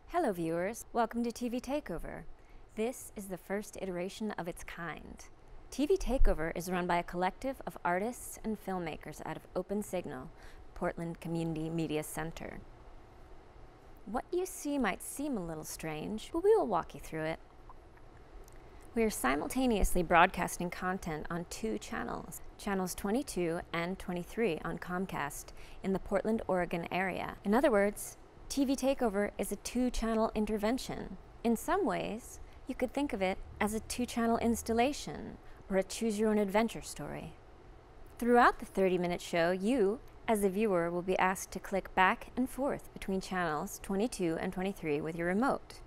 Hello viewers, welcome to TV Takeover. This is the first iteration of its kind. TV Takeover is run by a collective of artists and filmmakers out of Open Signal, Portland Community Media Center. What you see might seem a little strange, but we will walk you through it. We are simultaneously broadcasting content on two channels, channels 22 and 23 on Comcast in the Portland, Oregon area. In other words, TV Takeover is a two-channel intervention. In some ways, you could think of it as a two-channel installation or a choose-your-own-adventure story. Throughout the 30-minute show, you, as the viewer, will be asked to click back and forth between channels 22 and 23 with your remote.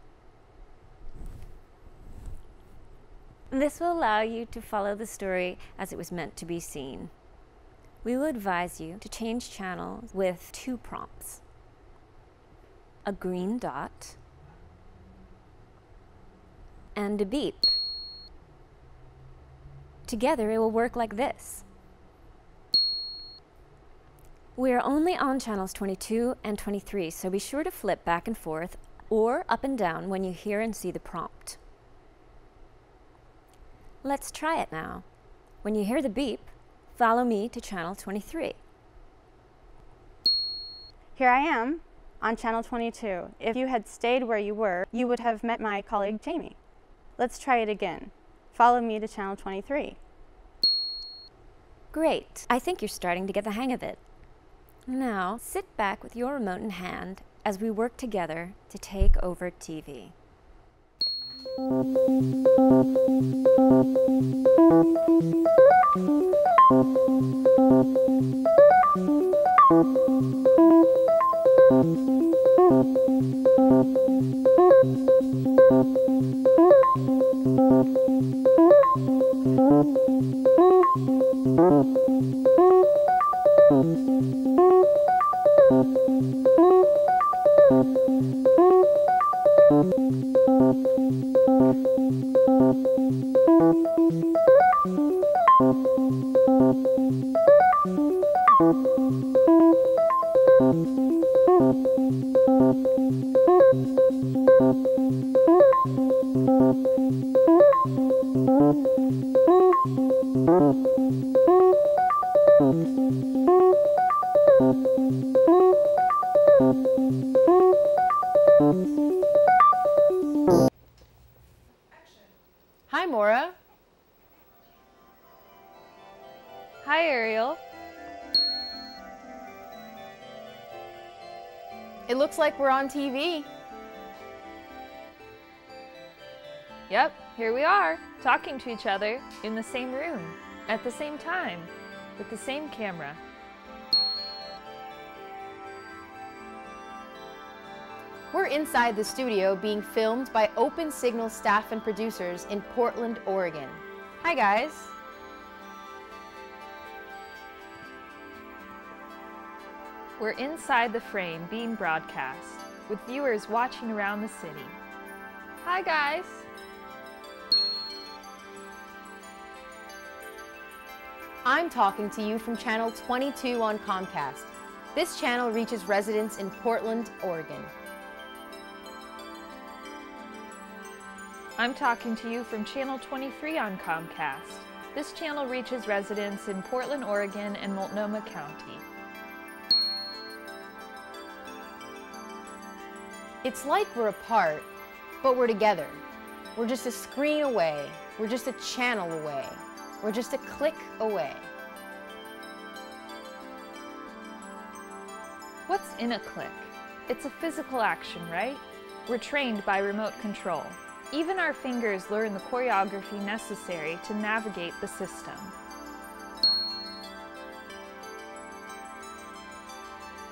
This will allow you to follow the story as it was meant to be seen. We will advise you to change channels with two prompts: a green dot and a beep. Together it will work like this. We are only on channels 22 and 23, so be sure to flip back and forth or up and down when you hear and see the prompt. Let's try it now. When you hear the beep, follow me to channel 23. Here I am on channel 22. If you had stayed where you were, you would have met my colleague Jamie. Let's try it again. Follow me to channel 23. Great. I think you're starting to get the hang of it. Now, sit back with your remote in hand as we work together to take over TV. Hi, Maura. Hi, Ariel. It looks like we're on TV. Yep, here we are, talking to each other in the same room, at the same time, with the same camera. We're inside the studio being filmed by Open Signal staff and producers in Portland, Oregon. Hi, guys. We're inside the frame being broadcast, with viewers watching around the city. Hi, guys. I'm talking to you from channel 22 on Comcast. This channel reaches residents in Portland, Oregon. I'm talking to you from channel 23 on Comcast. This channel reaches residents in Portland, Oregon and Multnomah County. It's like we're apart, but we're together. We're just a screen away. We're just a channel away. We're just a click away. What's in a click? It's a physical action, right? We're trained by remote control. Even our fingers learn the choreography necessary to navigate the system.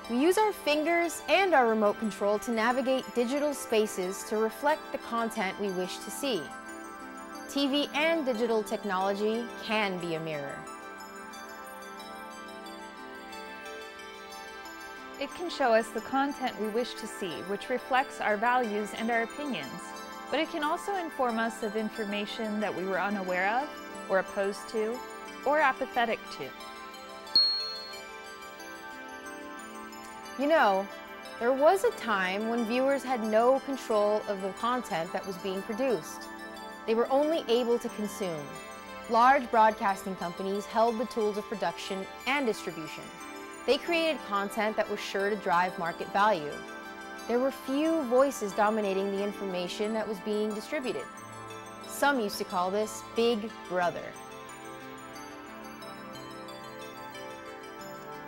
We use our fingers and our remote control to navigate digital spaces to reflect the content we wish to see. TV and digital technology can be a mirror. It can show us the content we wish to see, which reflects our values and our opinions. But it can also inform us of information that we were unaware of, or opposed to, or apathetic to. You know, there was a time when viewers had no control of the content that was being produced. They were only able to consume. Large broadcasting companies held the tools of production and distribution. They created content that was sure to drive market value. There were few voices dominating the information that was being distributed. Some used to call this Big Brother.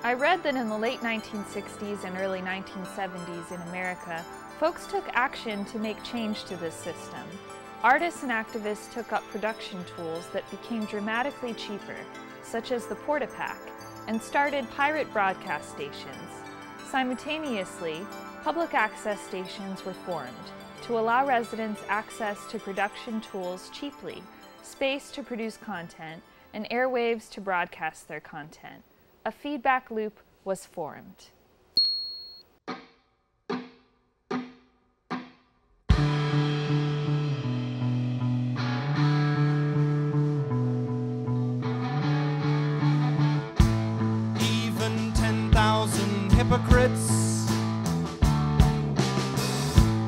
I read that in the late 1960s and early 1970s in America, folks took action to make change to this system. Artists and activists took up production tools that became dramatically cheaper, such as the Portapack, and started pirate broadcast stations. Simultaneously, public access stations were formed to allow residents access to production tools cheaply, space to produce content, and airwaves to broadcast their content. A feedback loop was formed. Even 10,000 hypocrites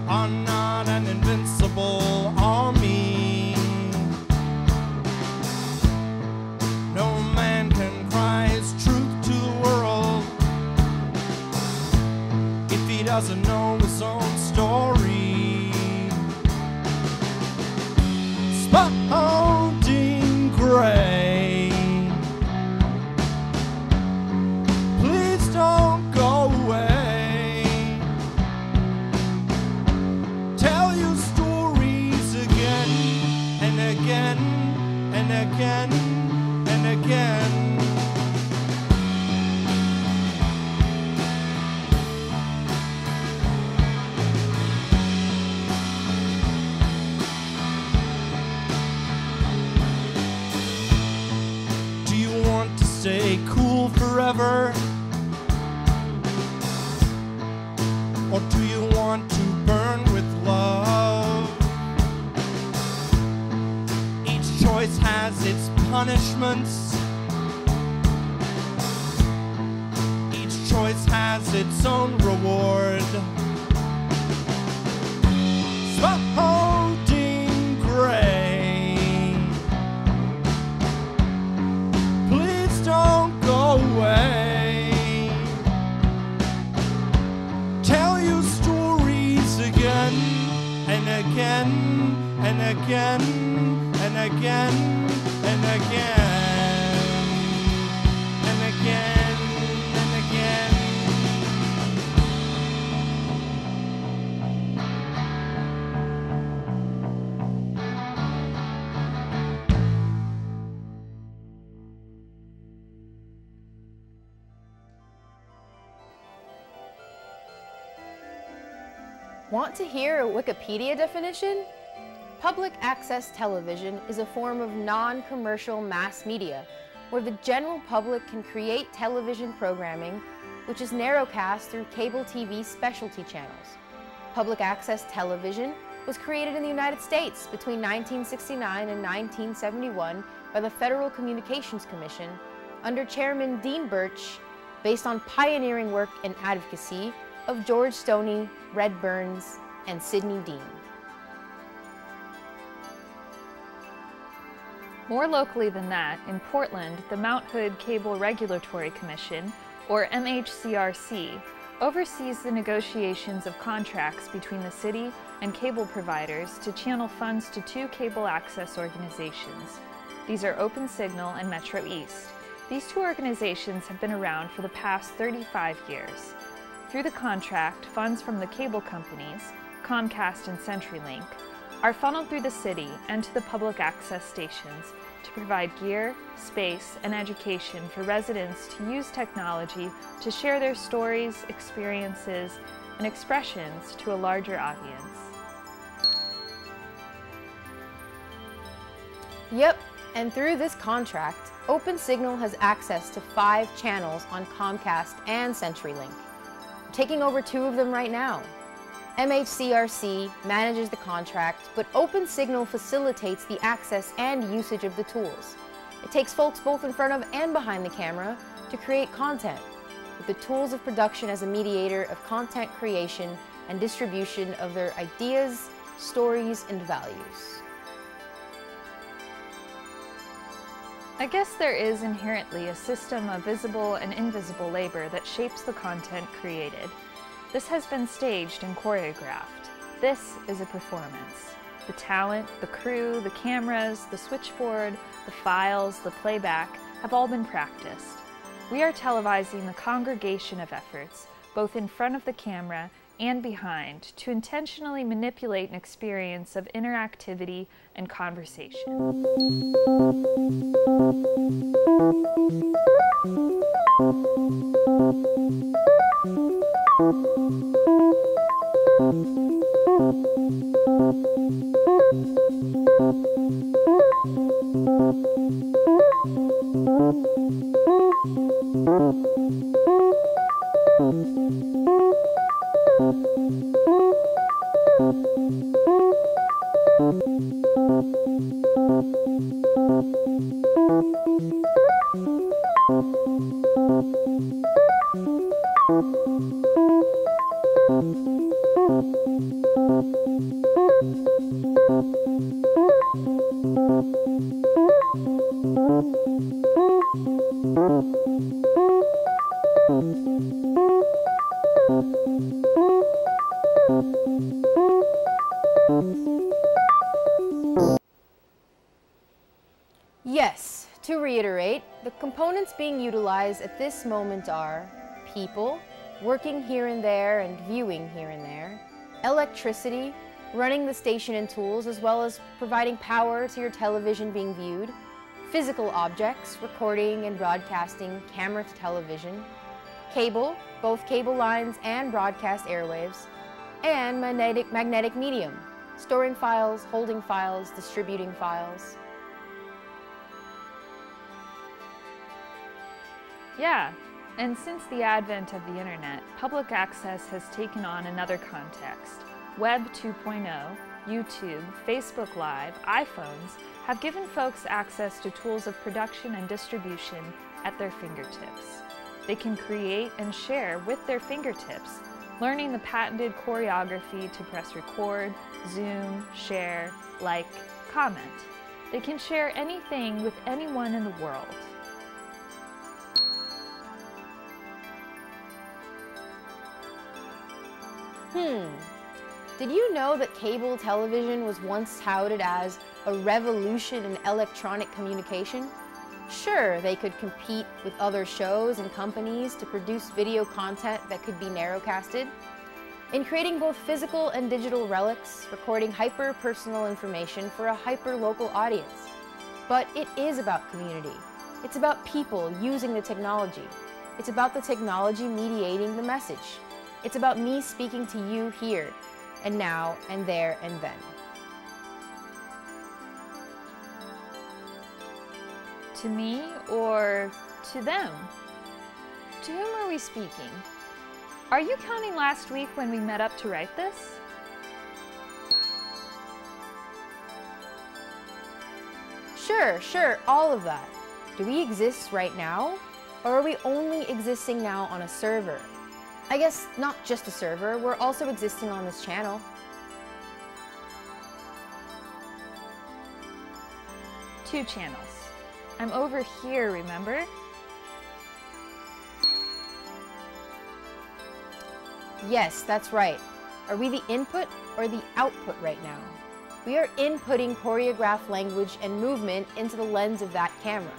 are not an invincible army. No man can cry his truth to the world if he doesn't know his own story. Spouting gray, please don't go away. Tell your stories again and again and again and again. Do you want to stay cool forever? Or do you want to burn with love? Each choice has its punishments. Each choice has its own reward. Spouting gray, please don't go away. Tell your stories again and again and again and again and again and again and again. Want to hear a Wikipedia definition? Public access television is a form of non-commercial mass media where the general public can create television programming which is narrowcast through cable TV specialty channels. Public access television was created in the United States between 1969 and 1971 by the Federal Communications Commission under Chairman Dean Birch, based on pioneering work and advocacy of George Stoney, Red Burns, and Sidney Dean. More locally than that, in Portland, the Mount Hood Cable Regulatory Commission, or MHCRC, oversees the negotiations of contracts between the city and cable providers to channel funds to two cable access organizations. These are Open Signal and Metro East. These two organizations have been around for the past 35 years. Through the contract, funds from the cable companies, Comcast and CenturyLink, are funneled through the city and to the public access stations to provide gear, space, and education for residents to use technology to share their stories, experiences, and expressions to a larger audience. Yep, and through this contract, OpenSignal has access to 5 channels on Comcast and CenturyLink. We're taking over 2 of them right now. MHCRC manages the contract, but OpenSignal facilitates the access and usage of the tools. It takes folks both in front of and behind the camera to create content, with the tools of production as a mediator of content creation and distribution of their ideas, stories, and values. I guess there is inherently a system of visible and invisible labor that shapes the content created. This has been staged and choreographed. This is a performance. The talent, the crew, the cameras, the switchboard, the files, the playback have all been practiced. We are televising the congregation of efforts, both in front of the camera and behind, to intentionally manipulate an experience of interactivity and conversation. Yes, to reiterate, the components being utilized at this moment are people, working here and there and viewing here and there, electricity, running the station and tools as well as providing power to your television being viewed, physical objects, recording and broadcasting camera to television, cable, both cable lines and broadcast airwaves, and magnetic medium, storing files, holding files, distributing files. Yeah, and since the advent of the internet, public access has taken on another context. Web 2.0, YouTube, Facebook Live, iPhones have given folks access to tools of production and distribution at their fingertips. They can create and share with their fingertips, learning the patented choreography to press record, zoom, share, like, comment. They can share anything with anyone in the world. Did you know that cable television was once touted as a revolution in electronic communication? Sure, they could compete with other shows and companies to produce video content that could be narrowcasted. In creating both physical and digital relics, recording hyper-personal information for a hyper-local audience. But it is about community. It's about people using the technology. It's about the technology mediating the message. It's about me speaking to you here, and now, and there, and then. To me or to them? To whom are we speaking? Are you counting last week when we met up to write this? Sure, all of that. Do we exist right now? Or are we only existing now on a server? I guess not just a server, we're also existing on this channel. Two channels. I'm over here, remember? Yes, that's right. Are we the input or the output right now? We are inputting choreographed language and movement into the lens of that camera.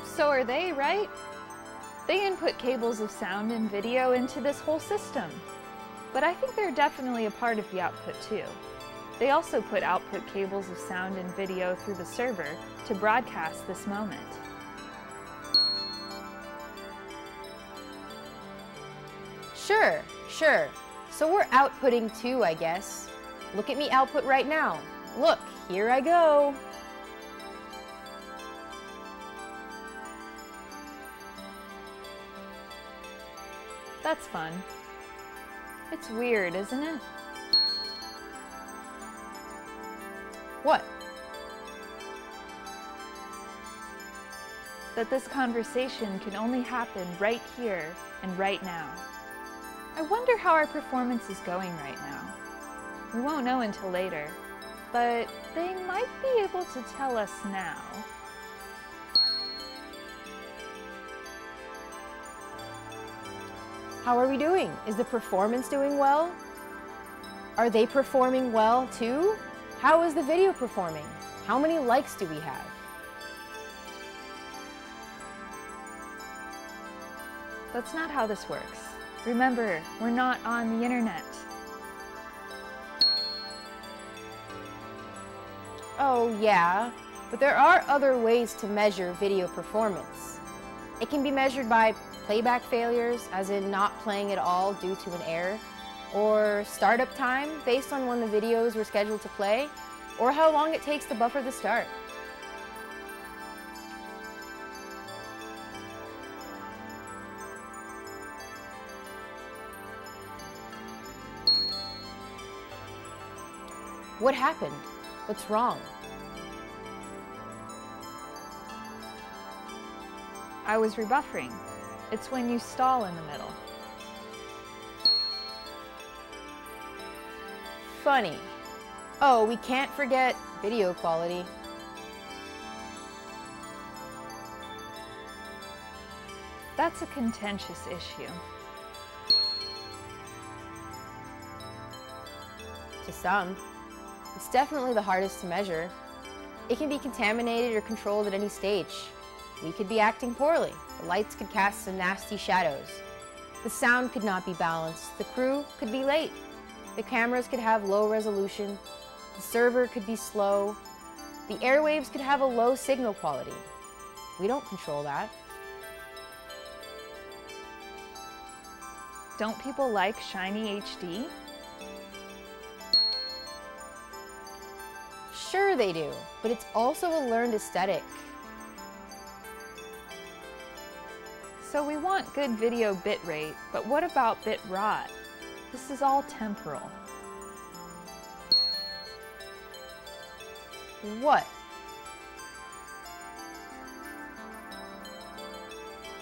So are they, right? They input cables of sound and video into this whole system. But I think they're definitely a part of the output too. They also put output cables of sound and video through the server to broadcast this moment. Sure. So we're outputting too, I guess. Look at me output right now. Look, here I go. That's fun. It's weird, isn't it? What? That this conversation can only happen right here and right now. I wonder how our performance is going right now. We won't know until later, but they might be able to tell us now. How are we doing? Is the performance doing well? Are they performing well too? How is the video performing? How many likes do we have? That's not how this works. Remember, we're not on the internet. Oh yeah, but there are other ways to measure video performance. It can be measured by playback failures, as in not playing at all due to an error, or startup time based on when the videos were scheduled to play, or how long it takes to buffer the start. What happened? What's wrong? I was rebuffering. It's when you stall in the middle. Funny. Oh, we can't forget video quality. That's a contentious issue. To some. It's definitely the hardest to measure. It can be contaminated or controlled at any stage. We could be acting poorly. The lights could cast some nasty shadows. The sound could not be balanced. The crew could be late. The cameras could have low resolution. The server could be slow. The airwaves could have a low signal quality. We don't control that. Don't people like shiny HD? Sure they do, but it's also a learned aesthetic. So we want good video bitrate, but what about bit rot? This is all temporal. What?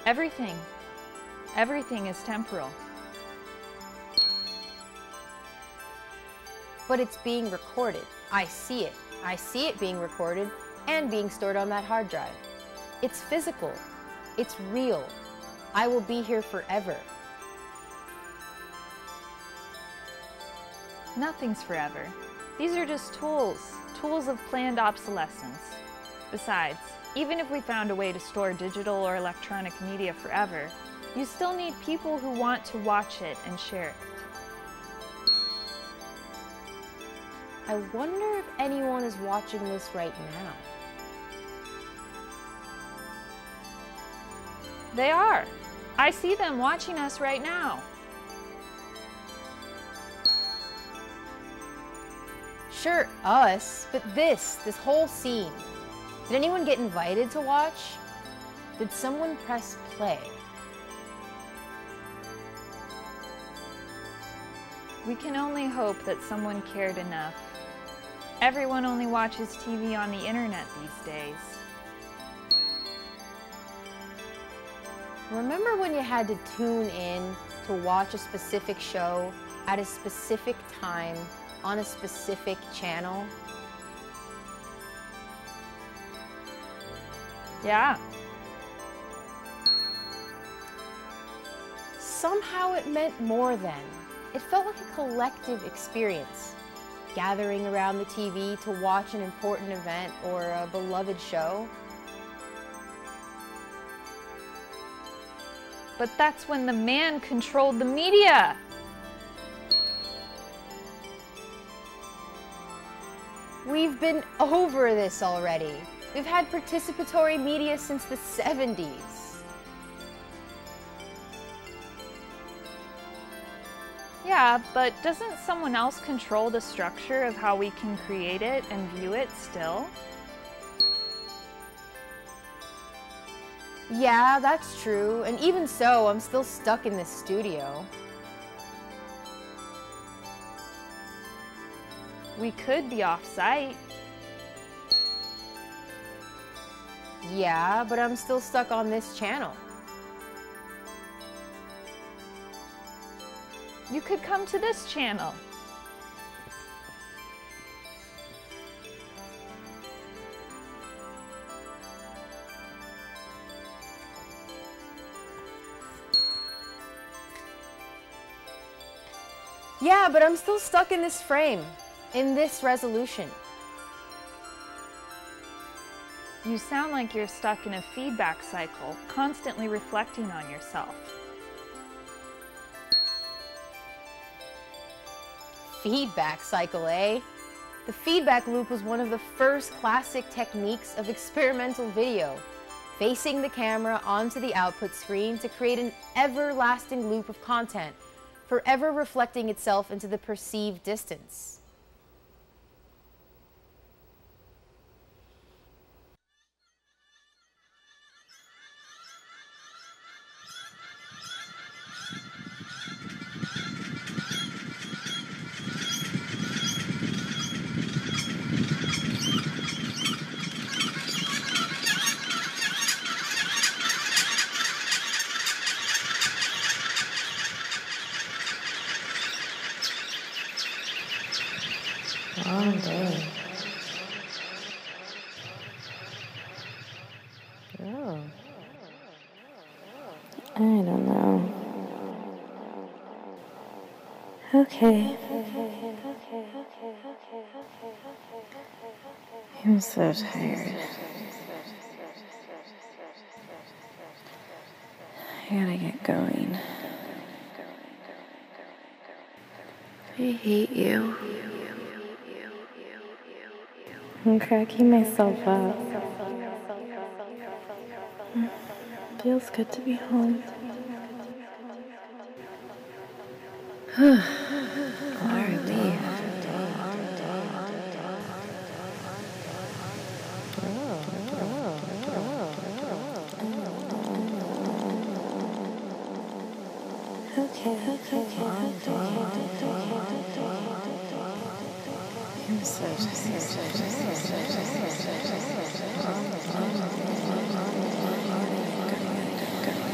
Everything. Everything is temporal. But it's being recorded. I see it. I see it being recorded and being stored on that hard drive. It's physical. It's real. I will be here forever. Nothing's forever. These are just tools of planned obsolescence. Besides, even if we found a way to store digital or electronic media forever, you still need people who want to watch it and share it. I wonder if anyone is watching this right now. They are. I see them watching us right now. Sure, us, but this whole scene. Did anyone get invited to watch? Did someone press play? We can only hope that someone cared enough. Everyone only watches TV on the internet these days. Remember when you had to tune in to watch a specific show at a specific time on a specific channel? Yeah. Somehow it meant more then. It felt like a collective experience. Gathering around the TV to watch an important event or a beloved show. But that's when the man controlled the media. We've been over this already. We've had participatory media since the 70s. Yeah, but doesn't someone else control the structure of how we can create it and view it still? Yeah, that's true. And even so, I'm still stuck in this studio. We could be off-site. Yeah, but I'm still stuck on this channel. You could come to this channel. Yeah, but I'm still stuck in this frame, in this resolution. You sound like you're stuck in a feedback cycle, constantly reflecting on yourself. Feedback cycle, eh? The feedback loop was one of the first classic techniques of experimental video, facing the camera onto the output screen to create an everlasting loop of content, forever reflecting itself into the perceived distance. Long day. Oh. I don't know. Okay. I'm so tired. I gotta get going. I hate you. I'm cracking myself up. Feels good to be home. Why are we? I'm so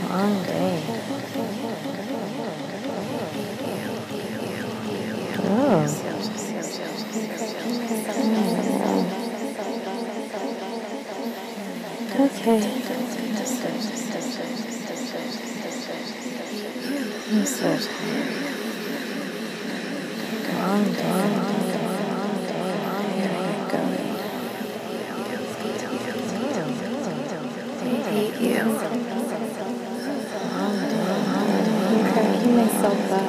long day. Oh. Okay. I'm so tired. Long day. Hate you. I'm cracking myself up.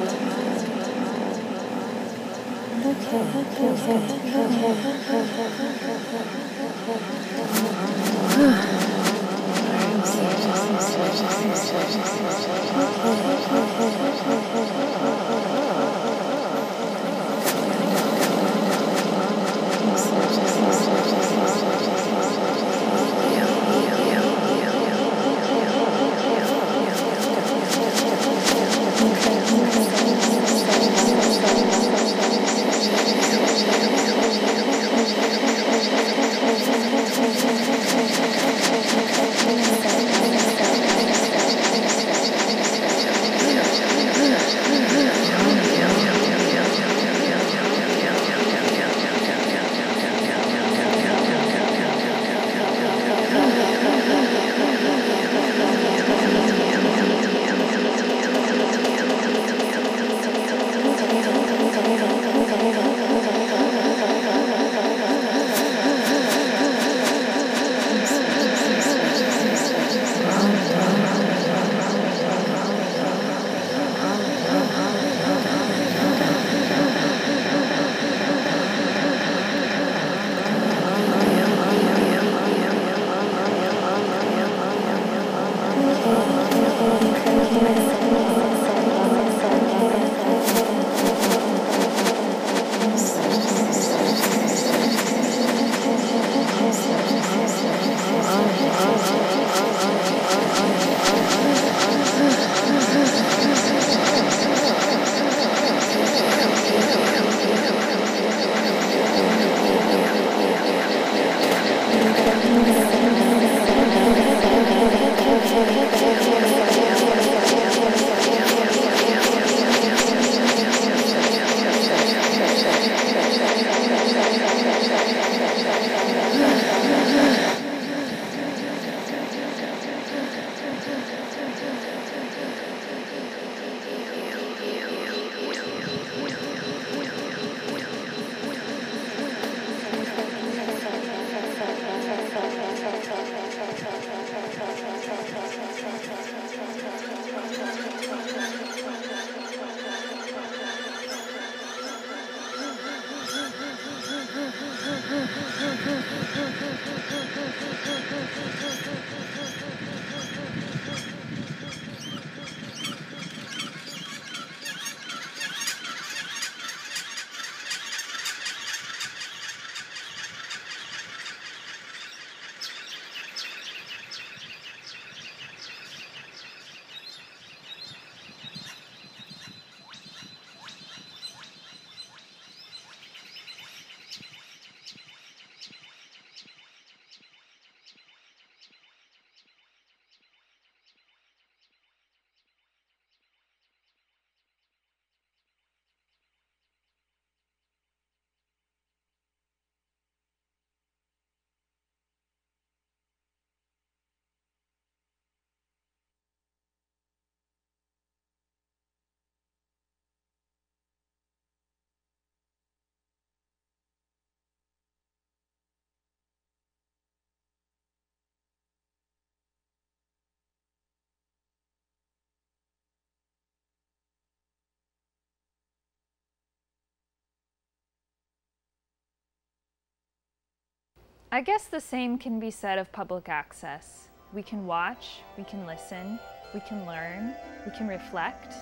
I guess the same can be said of public access. We can watch, we can listen, we can learn, we can reflect,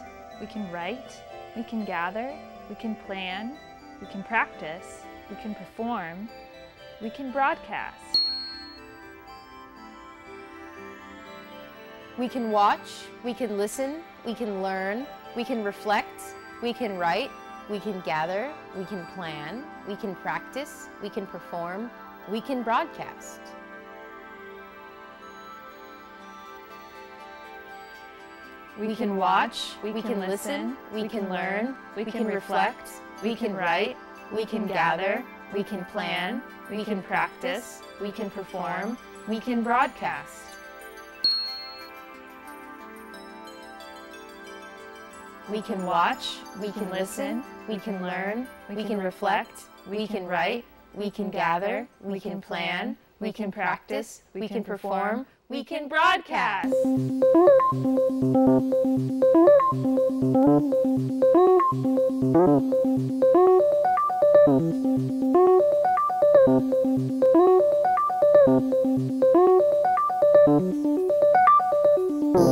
we can write, we can gather, we can plan, we can practice, we can perform, we can broadcast. We can watch, we can listen, we can learn, we can reflect, we can write, we can gather, we can plan, we can practice, we can perform, we can broadcast. We can watch, we can listen, we can learn, we can reflect, we can write, we can gather, we can plan, we can practice, we can perform, we can broadcast. We can watch, we can listen, we can learn, we can reflect, we can write, we can gather, we can plan, we can practice, we can perform, we can broadcast.